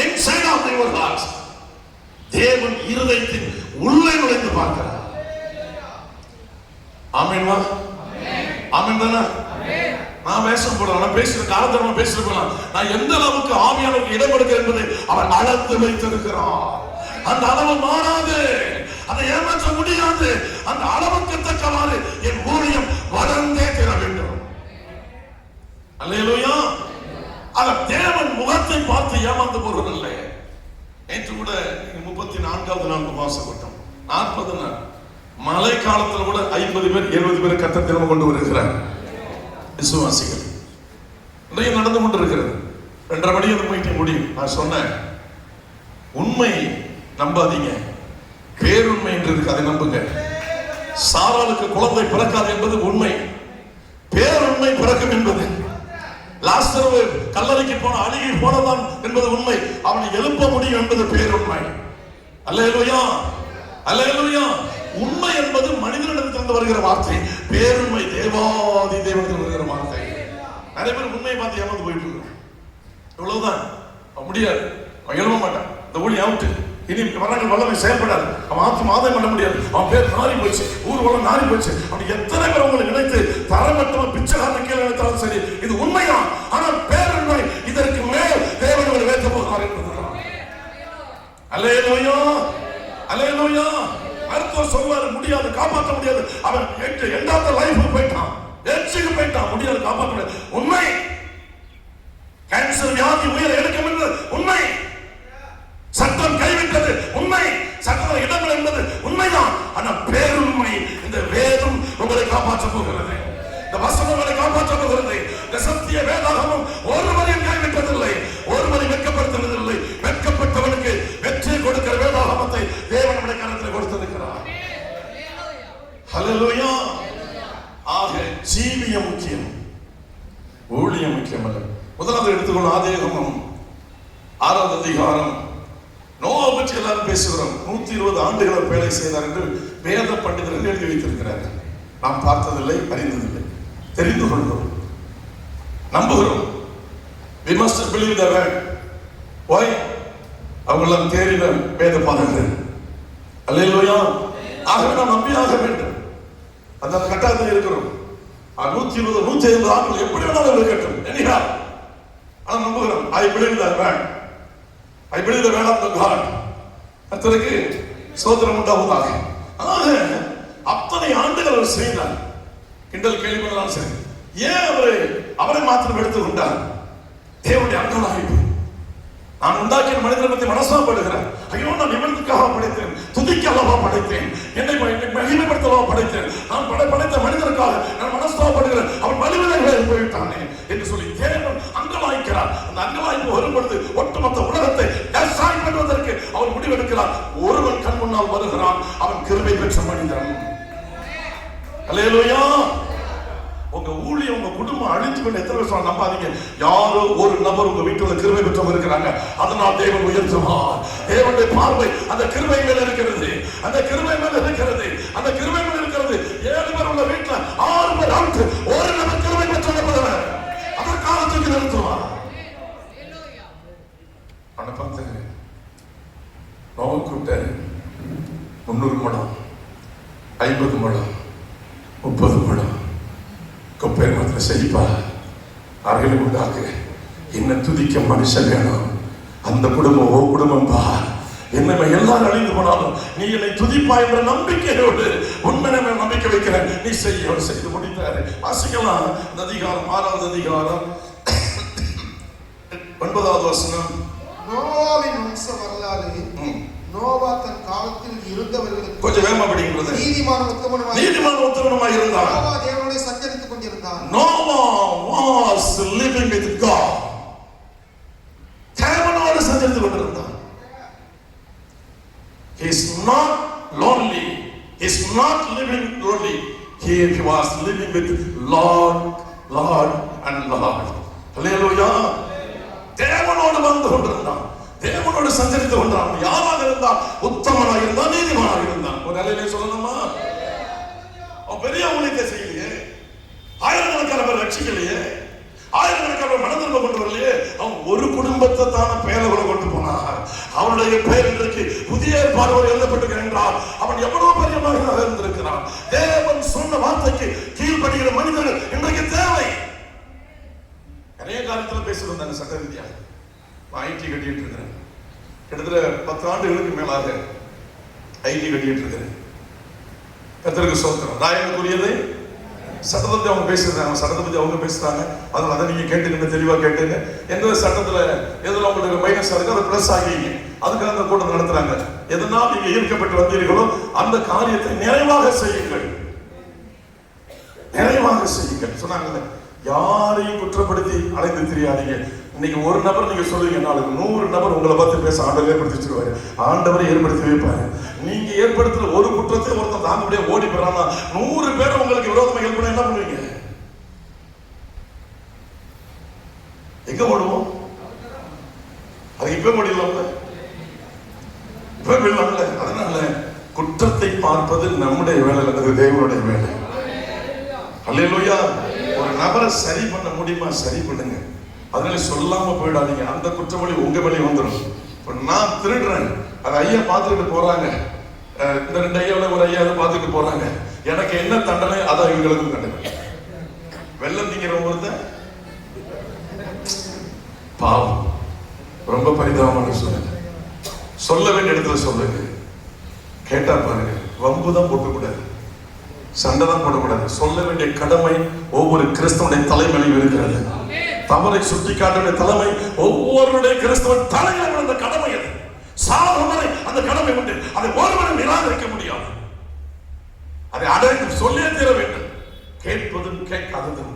inside of your heart. தேவன் இருதயத்தின் உள்ளே நுழைந்து பார்க்கிறார். ஆமென் வா, ஆமென் தானா? நான் பேசும் போது நான் பேசுற காலத்துல பேசுற போது நான் எந்த அளவுக்கு ஆவியானவருக்கு இடம் கொடுக்கிறேன் என்பதை அவர் அளந்து வைத்திருக்கிறார். அந்த அளவு மாறாது, அதை ஏமாற்ற முடியாது. அந்த அளவுக்கு தக்கவாறு என் ஊழியம் வளர்ந்தே தீர வேண்டும். அல்லேலூயா. அவர் தேவன் முகத்தை பார்த்து ஏமாந்து போவதில்லை. நேற்று கூட 34வது நாள் உபவாசப்பட்டோம். 40 நாள் மழை காலத்துல கூட 50 பேர் 70 பேர் கர்த்தர் திரும்ப கொண்டு வருகிறார் விசுவாசிகள். நிறைய நடந்து கொண்டிருக்கிறது. 2:30 மணி அந்த மீட்டிங் முடியும். நான் சொன்னேன், உண்மை நம்பாதீங்க, பேருண்மை என்று இருக்கு, அதை நம்புங்க. சாராளுக்கு குழந்தை பிறக்காது என்பது உண்மை, பேருண்மை பிறக்கும் என்பது. லாசரு கல்லறைக்கு போன அழுகி போனதான் என்பது உண்மை, அவனை எழுப்ப முடியும் என்பது பேருண்மை. அல்லேலூயா, அல்லேலூயா. உண்மை என்பது மனிதனிடத்திலிருந்து வருகிற வார்த்தை, பேருண்மை தேவாதி தேவனிடத்தில் வருகிற வார்த்தை. நிறைய பேர் உண்மையை பார்த்து ஏமாந்து போயிட்டு இருக்கோம். இவ்வளவுதான், முடியாது, அவன் எழுத மாட்டான், இந்த ஊழி அவுட்டு, இனி வரங்கள் வல்லமை செயல்படாது, அவன் ஆத்ம ஆதாயம் பண்ண முடியாது, அவன் பேர் நாரி போச்சு, ஊர் வளம் நாரி போச்சு. அப்படி எத்தனை பேர் உங்களை நினைத்து தரமட்டமா பிச்சைக்காரன் கீழே நினைத்தாலும் சரி, இது உண்மைதான். ஆனால் பேருண்மை இதற்கு மேல் தேவன் உங்களை வைத்த போகிறார் என்பதுதான். அல்லேலூயா, அல்லேலூயா. மருத்துவர் சொல்வாரு, முடியாது, காப்பாற்ற முடியாது. அவன் எண்டாவது லைஃப் போயிட்டான், எச்சுக்கு போயிட்டான், முடியாது, காப்பாற்ற முடியாது. உண்மை. கேன்சர் வியாதி உயிரை எடுக்கும் என்பது உண்மை. சட்டம் கைவிட்டது உண்மை. சட்டத்தில் இடங்கள் என்பது உண்மைதான். ஆனால் பேருண்மை, இந்த வேதம் உங்களை காப்பாற்ற போகிறது, இந்த வசனம் உங்களை காப்பாற்ற போகிறது. இந்த சத்திய வேதாகமும் ஒருவரையும் கைவிட்டதில்லை, ஒருவரையும் வெட்கப்படுத்துவதில்லை. வெட்கப்பட்டவனுக்கு வெற்றி கொடுக்கிற வேதாகமத்தை தேவன் நம்முடைய கரத்தில் கொடுத்திருக்கிறார். ஹல்லேலூயா. ஆக ஜீவியம் முக்கியம், ஊழியம் முக்கியம் அல்ல. முதலாவது எடுத்துக்கொள்ள ஆதியாகமம் 6வது அதிகாரம். நோவா பற்றி எல்லாரும் பேசுகிறோம். 120 ஆண்டுகள் வேலை செய்தார் என்று வேத பண்டிதர்கள் எழுதி வைத்திருக்கிறார்கள். நாம் பார்த்ததில்லை, அறிந்ததில்லை, தெரிந்து கொள்கிறோம், நம்புகிறோம். We must believe the word. Why? அவங்களெல்லாம் தேறின வேத பாதங்கள். அல்லேலூயா. ஆகவே நாம் நம்பியாக வேண்டும். அந்த கட்டாயத்தில் இருக்கிறோம். 120 150 ஆண்டுகள் எப்படி வேணாலும் இருக்கட்டும், anyhow. ஆனால் நம்புகிறோம். I believe the word. I believe the word of the God. கர்த்தருக்கு ஸ்தோத்திரம் உண்டாவதாக. ஆக அத்தனை ஆண்டுகள் அவர் செய்தார். கிண்டல் கேள்வி பண்ணலாம் சரி, ஏன் அவரை மாத்திரம் எடுத்துக் கொண்டார்? தேவனுடைய அங்கலாய்ப்பு. நான் உண்டாக்கிய மனிதனை பற்றி மனசாப்படுகிறேன். ஐயோ, நான் இவனுக்காக படைத்தேன், துதிக்க அல்லவா படைத்தேன், என்னை மகிமைப்படுத்தவா படைத்தேன், நான் படைத்த மனிதனுக்காக நான் மனசாப்படுகிறேன், அவன் வலிமையாக போய்விட்டானே என்று சொல்லி தேவன் அங்கலாய்க்கிறார். அந்த அங்கலாய்ப்பு வரும் பொழுது ஒட்டுமொத்த உலகத்தை டெஸ்ட்ராய் பண்ணுவதற்கு அவர் முடிவெடுக்கிறார். ஒருவன் கண் முன்னால் வருகிறான், அவன் கிருபை பெற்ற மனிதன். அல்லேலூயா. உங்க ஊழியம், உங்க குடும்பம் அழிஞ்சு கொண்டு எத்தனை வருஷம் நம்பாதீங்க. யாரோ ஒரு நபர் உங்க வீட்டுல கிருபை பெற்றவங்க இருக்கிறாங்க, அதனால் தேவன் உயர்த்துவார். தேவனுடைய பார்வை அந்த கிருபை மேல இருக்கிறது, அந்த கிருபை மேல இருக்கிறது, அந்த கிருபை மேல இருக்கிறது. 7 பேர் உள்ள வீட்டுல 6 பேர் அவுட், ஒரு நபர் கிருபை பெற்றவர் அதற்காக தூக்கி நிறுத்துவார். ஆனா பார்த்துங்க, நோவு கூப்பிட்டாரு. 300 முழம், 50 முழம், 30 முழம் கொப்பை மாத்திர செய்ப்பா, அருகில் உண்டாக்கு. என்ன துதிக்க மனுஷன் வேணும். அந்த குடும்பம் ஓ குடும்பம் பா. என்னை எல்லாரும் அழிந்து போனாலும் நீ என்னை துதிப்பா என்ற நம்பிக்கையோடு உண்மை நம்பிக்கை வைக்கிறேன். நீ செய்து முடித்தாரு. வாசிக்கலாம் இந்த அதிகாரம் 6வது அதிகாரம் 9வது வசனம். நோவாவின் வம்ச வரலாறு. நோவா தன் காலத்தில் இருந்தவர்களுக்கு கொஞ்சம் வேகமா படிக்கிறது. நீதிமான் உத்தமனுமாய் இருந்தான். நோவா தேவனோடு சஞ்சரித்துக் கொண்டிருந்தான். Noah was living with God. தேவனோடு சஞ்சரித்துக் கொண்டிருந்தான். He is not lonely. He is not living lonely. He was living with Lord and Lord. Hallelujah. தேவனோடு வந்து கொண்டிருந்தான், தேவனோடு சஞ்சரித்து கொண்டான். யாராக இருந்தால் உத்தமனாக இருந்தான், நீதிமானாக இருந்தான். ஒரு நிலையிலே சொல்லணுமா? அவன் பெரிய ஊழியத்தை செய்யலையே, ஆயிரக்கணக்கான பேர் ரட்சிக்கலையே, ஆயிரக்கணக்கான மனதிரும்ப கொண்டு வரலையே. அவன் ஒரு குடும்பத்தை தான பேரவளை கொண்டு போனா. அவனுடைய பெயர் இன்றைக்கு புதிய ஏற்பாடு எழுதப்பட்டிருக்கிறார் என்றால் அவன் எவ்வளவு பெரிய மகனாக இருந்திருக்கிறான். தேவன் சொன்ன வார்த்தைக்கு கீழ்ப்படுகிற மனிதர்கள் இன்றைக்கு தேவை. நிறைய காலத்துல பேசுறாங்க சட்ட ரீதியாக. ஐடி கட்டிட்டு இருக்கிறேன், கிட்டத்தட்ட 10 ஆண்டுகளுக்கு மேலாக ஐடி கட்டிட்டு இருக்கிறேன். கர்த்தருக்கு ஸ்தோத்திரம். ராயனுக்குரியதை சட்டத்தை பத்தி அவங்க பேசுறாங்க, சட்டத்தை பத்தி அவங்க பேசுறாங்க. அதனால அதை நீங்க கேட்டுக்கணும், தெளிவா கேட்டுங்க. எந்த சட்டத்துல எதுல உங்களுக்கு மைனஸ் இருக்கு அதை பிளஸ் ஆகிங்க. அதுக்காக அந்த கூட்டம் நடத்துறாங்க. எதனால் நீங்க ஈர்க்கப்பட்டு வந்தீர்களோ அந்த காரியத்தை நிறைவாக செய்யுங்கள், நிறைவாக செய்யுங்கள் சொன்னாங்கல்ல. யாரையும் குற்றப்படுத்தி அழைத்து தெரியாதீங்க. இன்னைக்கு ஒரு நபர் நீங்க சொல்லுவீங்க, நாளைக்கு 100 நபர் உங்களை பார்த்து பேச ஆண்டவர் ஏற்படுத்தி வச்சிருவாரு. ஆண்டவரை ஏற்படுத்தி வைப்பாரு. நீங்க ஏற்படுத்துற ஒரு குற்றத்தை ஒருத்தன் தாங்க முடியாது ஓடி போறான்னா 100 பேர் உங்களுக்கு விரோதமா ஹெல்ப் பண்ண என்ன பண்ணுவீங்க? எங்க ஓடுவோம்? அது இப்ப முடியல, இப்ப முடியல. அதனால குற்றத்தை பார்ப்பது நம்முடைய வேலை, அது தேவனுடைய வேலை. அல்லேலூயா. ஒரு நபரை சரி பண்ண முடியுமா? சரி பண்ணுங்க. அதனால சொல்லாம போயிடாதீங்க. அந்த குற்றவாளி உங்க மேலே வந்துடும். இப்ப நான் திருடுறேன், அது ஐயா பார்த்துக்கிட்டு போறாங்க, இந்த 2 ஐயாவில் ஒரு ஐயா பார்த்துட்டு போறாங்க, எனக்கு என்ன தண்டனை அதான் இவங்களுக்கும் தண்டனை. வெள்ளம் திங்கிறவங்க பாவம், ரொம்ப பரிதாபமான சொல்லுங்க. சொல்ல வேண்டிய இடத்துல சொல்லுங்க. கேட்டா பாருங்க, வம்புதான் போட்டக்கூடாது, சண்டை தான் போடக்கூடாது. சொல்ல வேண்டிய கடமை ஒவ்வொரு கிறிஸ்தவனுடைய தலைமையிலும் இருக்கிறது. தவறை சுட்டிக்காட்ட தலைமை ஒவ்வொருடைய கிறிஸ்தவன் தலைமையில் அந்த கடமை. அது சாதனை, அந்த கடமை உண்டு. அதை ஒருவரும் நிராகரிக்க முடியாது. அதை அடைந்து சொல்லியே தீர வேண்டும். கேட்பதும் கேட்காததும்